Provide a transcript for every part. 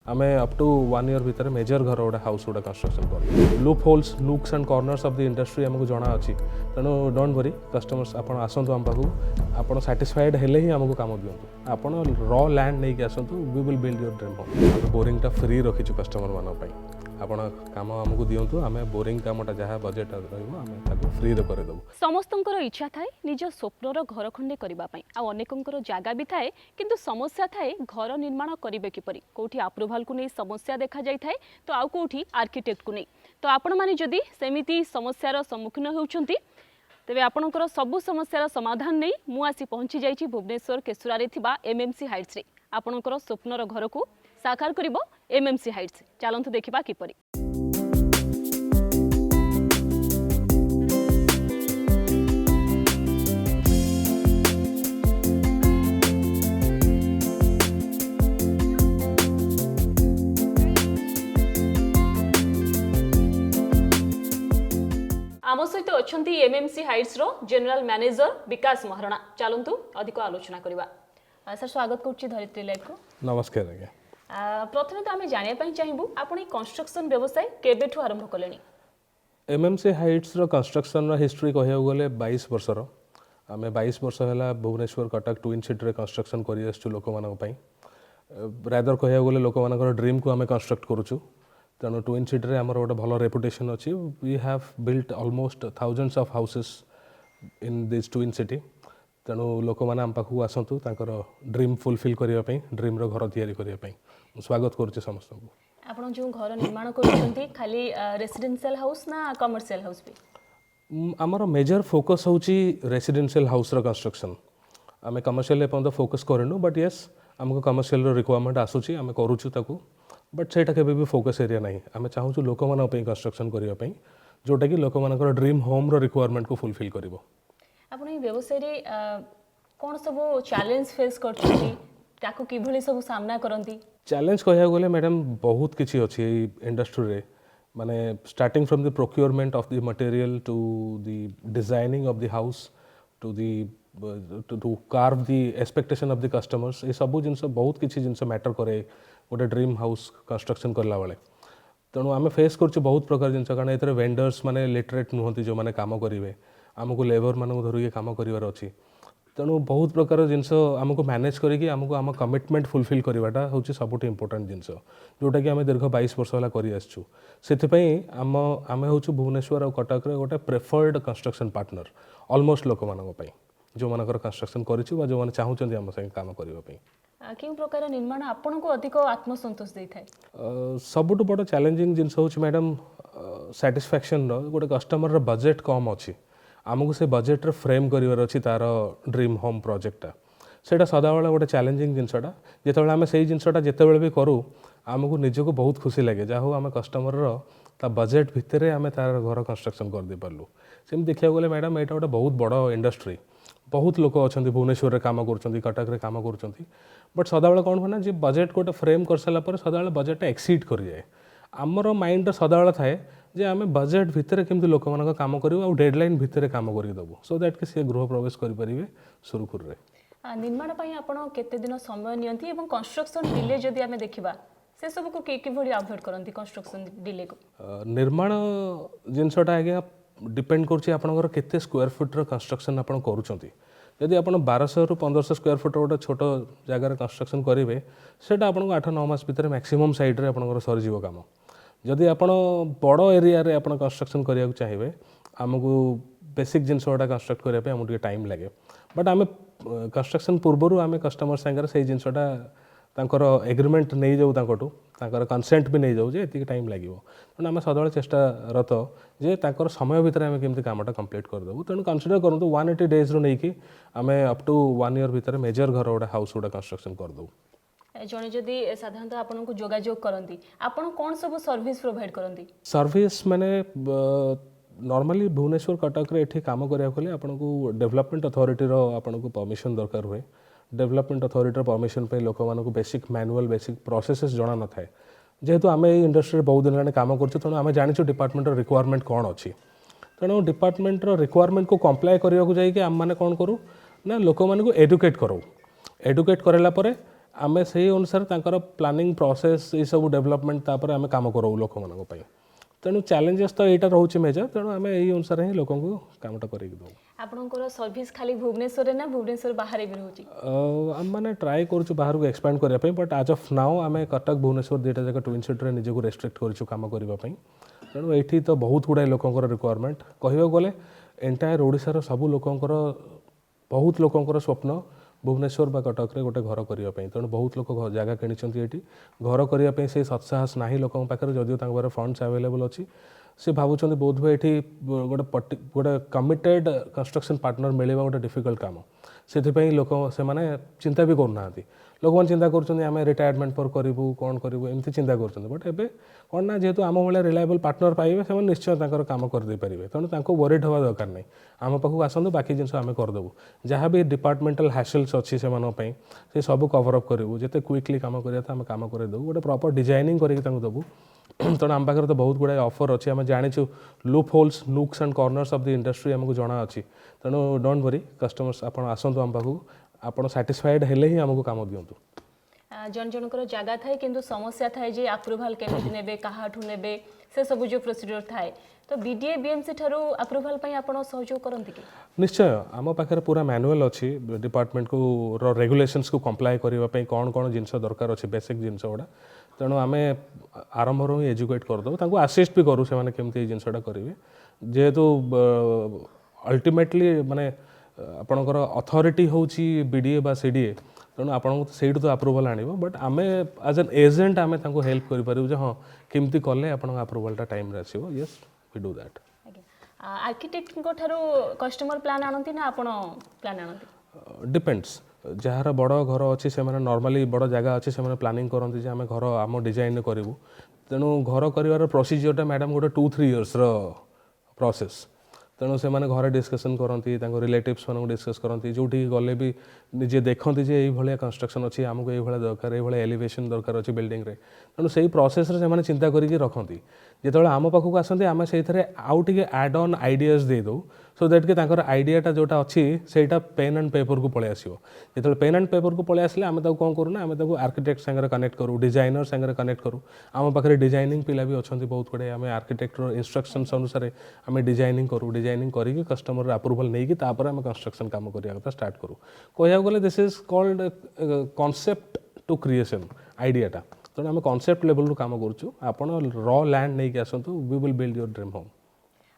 आम up to 1 year भितर major घर गोटे हाउस गोटे कंस्ट्रक्शन कर loop holes nooks and corners of the industry आमको जना अच्छी तेणु डोंट वरी कस्टमर्स आप आसतु आम पाखक आप साटिस्फाइड हेले ही आमको काम दिंतु आप रॉ लैंड नहीं आसतु we will build your dream home बोरिंगटा फ्री रखीचु कस्टमर मानी आपण काम आमको दिंतु आम बोरिंग कामटा जहाँ बजेट रही फ्री करदेबू। समस्तंकर इच्छा थाए निज स्वप्नर घर खंडे करने अनेकंकर जगह भी थाए किंतु समस्या थाए घर निर्माण करेंगे किपरि कोठी अप्रूवाल को नहीं समस्या देखा जाए थाए तो आउ कोठी आर्किटेक्ट को नहीं तो आपण माने जदि सेमिति समस्यार सम्मुखीन होउछंती तेबे आपणकर सबु समस्यार समाधान नहीं मु आसी पहुंची जाइछि भुवनेश्वर केसुरारे थिबा एमएमसी हाइट्स रे आपणकर स्वप्नर घर को साकार करिवो एमएमसी हाइट्स चलंतु देखिबा किपरि। आम सहित अच्छा एमएमसी हाइट्स रो जनरल मैनेजर विकास महारणा चलतु अधिक आलोचना करवा। सर स्वागत करुच्ची धरित्री लाइव को। नमस्कार आज्ञा। प्रथम तो आम जानापी चाहबू आपण कंस्ट्रक्शन व्यवसाय केबेठू आरंभ कले? एमएमसी हाइट्स रो कंस्ट्रक्शन हिस्ट्री कहया गले 22 वर्षर आम 22 वर्ष है भुवनेश्वर कटक ट्विन सिटी रे कंस्ट्रक्शन कर लोक रादर कहया गले लोक ड्रीम को आम कंस्ट्रक्ट करुचु तेणु ट्विन सिटी रे आमर गोटे भल रेपुटेशन अच्छी we have built almost thousands of houses in this twin city तेणु लोक मैंने आम पाखक आसतु तांकर ड्रीम फुलफिल करने ड्रीम रो घर तैयारी करने स्वागत करुच्चे समस्त को। आपण जो घर निर्माण कर खाली रेसिडेंशियल हाउस ना कमर्शियल हाउस भी? आमर मेजर फोकस होची रेसिडेंशियल हाउस रो कंस्ट्रक्शन आम कमर्शियल एपर्यंत फोकस करनु बट येस आमको कमर्शियल रिक्वायरमेंट आसूची आम करूछु ताकू बट सेटा केबे भी फोकस एरिया नहीं आम चाहूँ लोक मान कंस्ट्रक्शन करने जोटा कि लोक मान ड्रीम होम रो रिक्वायरमेंट को फुलफिल करिवो। आपण ए व्यवसाय रे कोन सब चैलेंज फेस करछथि ताको किभली सब सामना करंती? चैलेंज कहया गले मैडम बहुत किछि अछि इंडस्ट्री रे माने starting from the procurement of the material to the designing of the house to the to carve the expectation of the customers ए सब जिनस बहुत किछि जिनस मैटर करे गोटे ड्रीम हाउस कंस्ट्रक्शन करला बेले तेणु आम फेस कर बहुत प्रकार जिन कारण ये वेंडर्स माने लिटरेट नुहति जो मैंने कम करेंगे आमको लेबर मानक धरिक कम करार अच्छी तेणु बहुत प्रकार जिनस आमको मैनेज करके आमको आम कमिटमेंट फुलफिल करवाटा हूँ सबुठ इंपोर्टेंट जिनस जोटा कि आम दीर्घ 22 वर्ष है कर आम हूँ भुवनेश्वर और कटक गोटे प्रेफर्ड कंस्ट्रक्शन पार्टनर ऑलमोस्ट लोक मानी जो मानकर कंस्ट्रक्शन करूँ जो मैंने चाहते आम संगे काम करने केउ प्रकार निर्माण आपन को अधिक आत्मसंतोष दे थाए? सबुठ बड़ चैलेंजिंग जिनस हूँ मैडम सैटिस्फैक्शन गोटे कस्टमर बजेट कम अच्छी आमको से बजेट रे फ्रेम करार अच्छी तार ड्रीम होम प्रोजेक्टा सेटा सदाबले गोटे चैलेंजिंग जिनसटा जितेबाला आम से जिनसटा जितेबाला भी करूँ आमको निजको बहुत खुशी लगे जहाँ हूँ आम कस्टमर ता बजेट भितर आम तार घर कंस्ट्रक्शन कर दे पार्लु सेम देखा गले मैडम यहाँ गोटे बहुत बड़ इंडस्ट्री बहुत लोक अच्छा भुवनेश्वर रे काम कर कटक रे काम कर बट सदाबले कौन हुए ना जी बजेट गोटे फ्रेम कर सारापर सदाबले बजेट एक्सीड कर जाए आमर माइंड सदाबले थाए जे आम बजेट भितर केमती लोक मान काम करूँ और डेडलाइन भितर काम करदेबू सो दैट कि सी गृह प्रवेश करेंगे सुरुखुर रे। निर्माण आपण केते दिन समय नियंती एवं कंस्ट्रक्शन डिले जदि आमे देखिबा से सब को किभली अवॉइड करंती कंस्ट्रक्शन डिले को? निर्माण जिनसटा आज्ञा डिपेंड करुच्ची आपनकर केते स्क्वायर फुट रो कंस्ट्रक्शन आपण करूछंती यदि आप 1200 रु 1500 स्क्वायर फुट गोटे छोट जगार कंस्ट्रक्शन करेंगे सेटा आपको 8-9 मास भितर मैक्सिमम साइड रे आपनकर सरीजीव काम जदि आपण बड़ एरिया रे आपण कंस्ट्रक्शन करिया चाहिए आमको बेसिक जिनस गुड़ा कंस्ट्रक्ट करने आमको टाइम लगे बट आम कंस्ट्रक्शन पूर्वर आम कस्टमर सागर से जिनसटा तांकर एग्रीमेंट नहीं जाऊ तांकर कंसेंट भी नहीं जाऊ जे एति टाइम लगे तेणु आम सदाबले चेष्टा रत जे तांकर समय भितर आम केमती कामटा कंप्लीट करदेबू तेणु कनसीडर करूँ 180 डेज रू नहीं आम अप टू 1 ईयर भितर मेजर घर गोटे हाउस गोटे कंस्ट्रक्शन करदेबू। जने जदि साधारणतः आपन को जोगाजोग करंती आपन कोन सब सर्विस प्रोवाइड करंती? सर्विस माने नॉर्मली भुवनेश्वर कटक रे एठी काम करिया खोले आपन को डेवलपमेंट अथॉरिटी रो आपन को परमिशन दरकार हुए डेवलपमेंट अथॉरिटी परमिशन पे लोक मानक बेसिक मैनुअल बेसिक प्रोसेसेस जना न थाए जेहेतु आम इंडस्ट्री बहुत दिन हेल्ला काम कर तेणु आम जानी डिपार्टमेंट रिक्वायरमेंट कौन अच्छी तेणु डिपार्टमेंट रिक्वायरमेंट को कंप्लाई करने को जाइए आम मैंने कौन करूँ ना लोक मानक एडुकेट करूँ एडुकेट कराला आमे से अनुसार तांकर प्लानिंग प्रोसेस ये सब डेवलपमेंट तापर आमे काम करू लोक मानक पई तेणु चैलेंजेस तो यहाँ रोचे मेजर तेणु आम यही अनुसार ही लोक कामटा कर आपणकर सर्विस खाली भुवनेश्वर ना भुवनेश्वर बाहर भी रोची आम मैंने ट्राए करूँ बाहर को एक्सपैंड करने बट आज ऑफ नाउ आम कटक भुवनेश्वर दुईटा जगह ट्विन सिटी निजक रेस्ट्रिक्ट करूँ काम करने तेणु ये तो बहुत गुड़ाए लोकर रिक्वायरमेंट कहवा गले एंटायर ओडिशार सब लोकंर बहुत लोकंर स्वप्न भुवनेश्वर बा कटक रे गोटे घर करने तेणु बहुत लोक जगह किणी ये घर करने से सत्साहस ना लोक पाखे जदिव तांक फंड्स अवेलेबल अच्छी से भावुं बोध हुए ये गोटे कमिटेड कंस्ट्रक्शन पार्टनर मिलवा गोटे डिफिकल्ट काम से लोक से माने चिंता भी करना लोक मैंने चिंता करें रिटायरमेंट पर करूँ कौन करूँ एमती चिंता कर बट एवं कौन ना जेहेतु आम भाई रिलायबल पार्टनर पाइबे से निश्चय काम करदे पारे तेणु वरीड हवा दरकार नहीं आम पाखक आसतु बाकी जिन आम करदेबू जहाँ भी डिपार्टमेंटल हैसल्स अच्छी से सब कभरअप करूँ जिते क्विकली काम करें आम काम करदेबू गोटे प्रॉपर डिजाइनिंग करके देबू तेणु आम पाखे तो बहुत गुड़ाए ऑफर अच्छी आम जाचु loopholes nooks and corners of the industry आमको जना अच्छी तेणु डोंट वरी कस्टमर्स आप आसतु आम पाखक आप सैटिस्फाइड हेले ही आमको काम दिंतु जन जनकर जगह थाए किंतु समस्या थाए जे अप्रूवल केमिति नेबे काहाठु नेबे से सब जो प्रोसीजर थाए तो बीडीए बीएमसी ठारू अप्रूवल पई आपण सहयोग करंती कि निश्चय आम पाखे पूरा मैनुअल अच्छी डिपार्टमेंट को रेगुलेशंस को कंप्लाई करने कौन कौन जिनस दरकार अच्छे बेसिक जिनस गुड़ा तेणु आम आरंभ ही एजुकेट करदेव आसिस्ट भी करूँ से केमती जिनसटा करेंगे जेहेतु अल्टीमेटली माने आपणकर अथॉरिटी होची बीडीए बा सीडीए तेणु आपको से तो अप्रूवल आणव बट आम एज एन एजेंट आम हेल्प करें हाँ केमती कले आप अप्रूवलटा टाइम आसो yes we do that architect ठारू कस्टमर प्लान आनती ना आपण प्लान आनती डिपेंड्स जार बड़ घर अच्छी से नॉर्मली बड़ जगह अच्छी से प्लानिंग करते आम घर आम डिजाइन करूँ तेणु घर कर प्रोसीजरटा मैडम गोटे 2-3 इयर्स प्रोसेस तेणु से घरे डिस्कसन करती रिलेटिव्स मान डिस्कस करती जो गले भी निजे देखती जे ये कंस्ट्रक्शन अच्छी आमको ये दरकार ये एलिवेशन दरकार अच्छी बिल्डिंग रे तेणु से प्रोसेस से चिंता करके रखती जो आम पाखक आसती आम से आउ टे एड ऑन आइडियाज दे दो सो दैट कि आइडियाटा जोटा अच्छी से पेन एंड पेपर को पलि आसो जो पेन एंड पेपर को पलि आसे आम कौन करूँ आम आर्किटेक्ट सागर कनेक्ट करूँ डिजाइनर सागर कनेक्ट करूँ आम पाखे डिजाइनिंग पिला भी अच्छा बहुत गुड़े आम आर्किटेक्टर इंस्ट्रक्शंस अनुसार आम डिजाइनिंग करूँ डिजाइनिंग करके कस्टमर अप्रूवल नहीं कि आम कंस्ट्रक्शन काम करने स्टार्ट करूँ कहूँ गले this is called concept to creation आइडियाटा तेणु आम कॉन्सेप्ट लेवल काम करूँ आपड़ रॉ लैंड नहीं कि आसतु we will build your dream home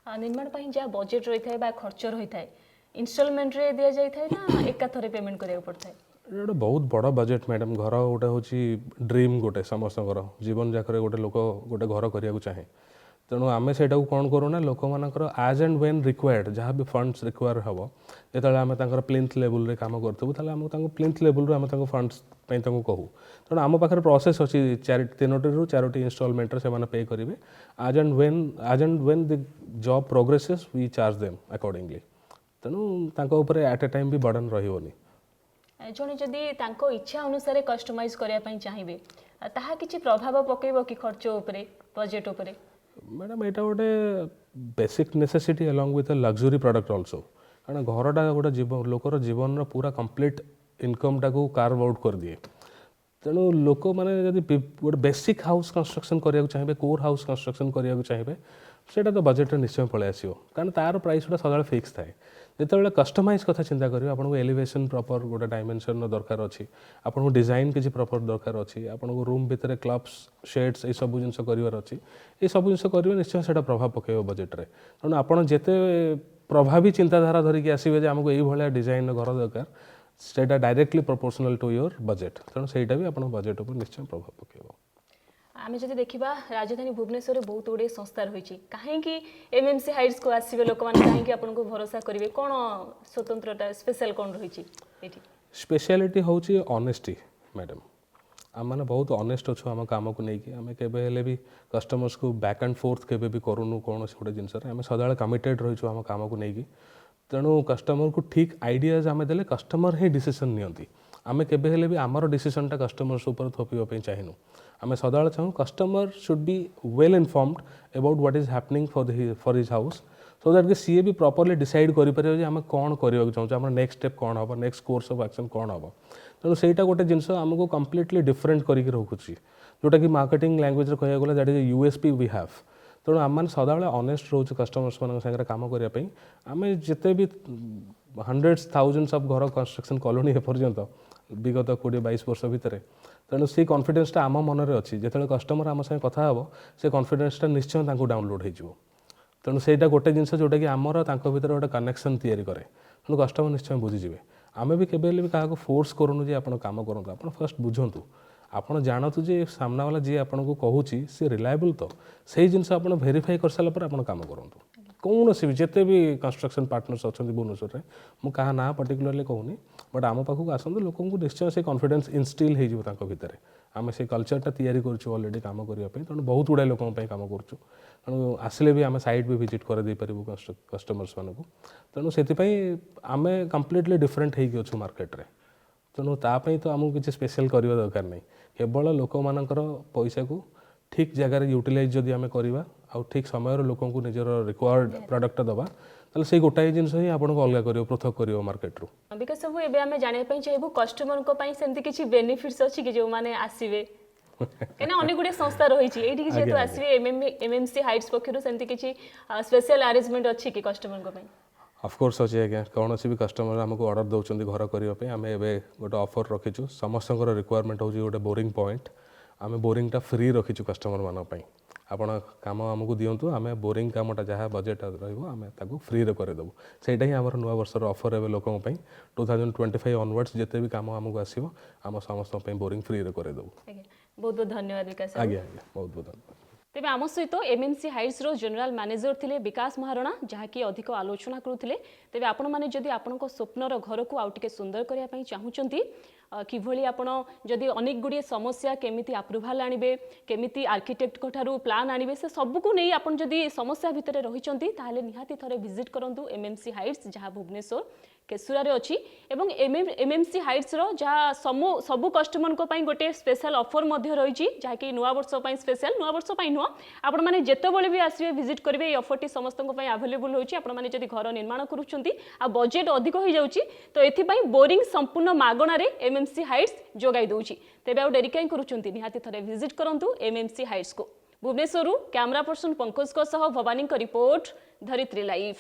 निर्माण जहाँ बजेट रही है खर्च रही है इनस्टॉलमेंट रे दिया जाए ना एका थरे पेमेंट करिया पड़ता है गोटे बहुत बड़ बजेट मैडम घर गोटे हूँ ड्रीम गोटे समस्त जीवन जाकर गोटे लोक गोटे घर करने चाहे तेणु आम से कौन करूँ लोक मानकर एज एंड वेन रिक्वायर्ड जहाँ भी फंड्स रिक्वायर हम जो आम प्लिंथ लेवल रे काम करूँ आम प्लिंथ लेवल आम फंड्स कहूँ तेणु आम पाखे प्रोसेस अच्छी 3-4 इनस्टॉलमेंट से पे करेंगे as and when the job progresses we charge them accordingly तेणु एट ए टाइम भी बर्डन रही जड़े जदि इच्छा अनुसार कस्टमाइज करने चाहिए ताहा किछि प्रभाव पकेब कि खर्च उपरे बजेट उपरे मैडम यहाँ गोटे basic necessity along with luxury product also कारण घरटा गोटे जीवन लोकर जीवन पूरा कंप्लीट इनकम टाको कार्व आउट कर दिए तेणु लोक मैंने जब गोटे बेसिक हाउस कंस्ट्रक्शन करने चाहिए कोर हाउस कंस्ट्रक्शन करने चाहिए सेटा तो बजेट निश्चय पलि आसो कारण तार प्राइस गुड़ा सदा फिक्स थाए जिते कस्टमाइज कथा चिंता करेंगे आपको एलिवेशन प्रॉपर गोटे डायमेंशन दरकार अच्छी आपको डिजाइन किसी प्रॉपर दरकार अच्छी आपको रूम भितर क्लब्स शेड्स ये सब जिन करार अच्छी ये सब जिन करेंगे निश्चय से प्रभाव पकेब बजेट रे तेणु आपड़ जिते प्रभावी चिंताधारा धरिकी आसवे आमको ये डिजाइन घर दरकार सेटा directly proportional to your budget तेणु सेटा भी आप बजेट पर निश्चय प्रभाव पकेब आम जब देखा राजधानी भुवनेश्वर में बहुत गुड़े संस्था रही कहीं एमएमसी हाइट्स को आसवे लोक मैंने कहीं आपको भरोसा करेंगे कौन स्वतंत्रता स्पेशल कौन रही स्पेशलिटी हूँ ऑनेस्टी मैडम आम मैंने बहुत ऑनेस्ट अच्छु आम काम को लेकिन आम के भी कस्टमर्स को बैक एंड फोर्थ के भी करूँ कौन से गोटे जिनस आम सदा कमिटेड रही आम काम को लेकिन तेणु कस्टमर को ठीक आइडियाज आम देले कस्टमर ही डिसीजन नियंती आम के भी आमर डिसीजनटा कस्टमर्स ऊपर थोपा चाहूँ आम सदा चाहूँ customer should be well informed about what is happening for his house so that कि सी भी प्रॉपर्ली डिसाइड करें आम कौन करने चाहूँ आम नेक्स्ट स्टेप कौन हम नेक्स्ट कोर्स ऑफ एक्शन कौन हम तेणु सहीटा गोटे जिनस आमको कम्प्लीटली डिफरेंट करके रखुच्छी जोटा कि मार्केटिंग लैंग्वेज कहया गला that is USP we have तेणु आम सदाबले ऑनेस्ट रोचे कस्टमर्स मान सागर काम करने आम जिते भी हंड्रेड्स थाउजेंड्स ऑफ घर कंस्ट्रक्शन कलुनी एपर्यंत विगत 20-22 वर्ष भितर तेणु से कॉन्फिडेंसटा आम मन में अच्छी जो कस्टमर आम साथ कथा हे से कॉन्फिडेंसटा निश्चय डाउनलोड हो तेणु सहीटा गोटे जिनस जोटा कि आमर भर गोटे कनेक्शन तैयारी करे तेणु कस्टमर निश्चय बुझीजे आम भी केवे भी क्या फोर्स करूँ जे आप काम करूँ आप फर्स्ट बुझंतु आप जानतु जे सामना वाला जी आपको कहूँ सी रिलायबल तो सही जिनस आप भेरीफाई कर सारापर आप काम करूँ कौन भी जिते भी कंस्ट्रक्शन पार्टनर्स अच्छा भुवनेश्वर में मुझे ना पर्टिकुलरली कहूनी बट आम पाखक आसतु लोक निश्चय से कॉन्फिडेंस इनस्टिल हो भितर आम से कल्चरटा तैयारी करूँ ऑलरेडी काम करने तेणु बहुत गुड़ाए लोक काम करूँ तेणु आसिले भी आम साइट भी विजिट कर पारू कस्टमर्स मानक तेणु से आम कम्प्लीटली डिफरेंट हो मार्केट रे तेणु तापाई तो आमको किसी स्पेशल करवा दरकार नहीं केवल लोक मानकर पैसा को ठीक जगह यूटिलाइज जदि आम करवा आउ ठीक समय लोक को निजर रिक्वायर्ड प्रोडक्ट दबा ताले से गोटाए जिनस ही आपको अलग कर पृथक कर मार्केट रू बिकज सब एबे आमे जाने पई चाहबो कस्टमर को पई सेमति किछि बेनिफिट्स अछि कि जो माने आसीबे केना अनेक गुडे संस्था रही छी एठी कि जेतु आसीबे एमएमसी हाइट्स पखरु सेमति किछि स्पेशल अरेंजमेंट अछि कि कस्टमर को पई ऑफ कोर्स अच्छे आज्ञा कौन भी कस्टमर आमको ऑर्डर दौरान घर करने आम ए गोटे ऑफर रखीचु समस्त रिक्वायरमेंट हूँ गोटे बोरिंग पॉइंट आम बोरिंगटा फ्री रखीचु कस्टमर मानी आपण काम आमको दिंतु आम बोरिंग कामटा जहाँ बजेट रही फ्री रे करदेबू सेटा ही आम नुआ वर्षर ऑफर है लोक 2025 ऑनवर्ड्स जिते भी काम आमको आसो आम समस्त बोरिंग फ्री रे करदेबू बहुत बहुत धन्यवाद विकास आज्ञा आज्ञा बहुत बहुत धन्यवाद तेज आम सहित एमएमसी हाइट्स रो जनरल मैनेजर थिले विकास महारणा जहाँकि अधिक आलोचना करुले तेज आपण मैंने जदि आपण स्वप्नर घर को आउ टिके सुंदर करने चाहूँगी किभली आपण जदि अनेक गुड़िए समस्या केमिति अप्रूवाल आणबे केमिति आर्किटेक्ट ठारू प्लान आणबे से सबको नहीं आपण जदि समस्या भितर रहिचंती ताहले निहाती थरे विजिट करंतु एमएमसी हाइट्स जहाँ भुवनेश्वर केसुरा रे अछि एवं एमएमसी हाइट्स रो जहाँ सबु कस्टमर को पई गोटे स्पेशल ऑफर मध्य रही जहाँ कि नुआ वर्ष पई स्पेशल नुआ वर्ष पई नुआ आपण माने जेतेबेले भी आसीबे विजिट करिवे ए ऑफर टी समस्त को पई अवेलेबल होछि आपण माने जदि घर निर्माण करूछंती आ बजेट अधिक होई जाउछि तो एथि पई बोरिंग संपूर्ण मागणा रे एमएमसी हाइट्स जोगाई दउछि तेबे आ डेरी काई करूछंती निहाती थरे विजिट करंतु एमएमसी हाइट्स को भुवनेश्वर कैमरा पर्सन पंकज को सह भवानी को रिपोर्ट धरित्री लाइव।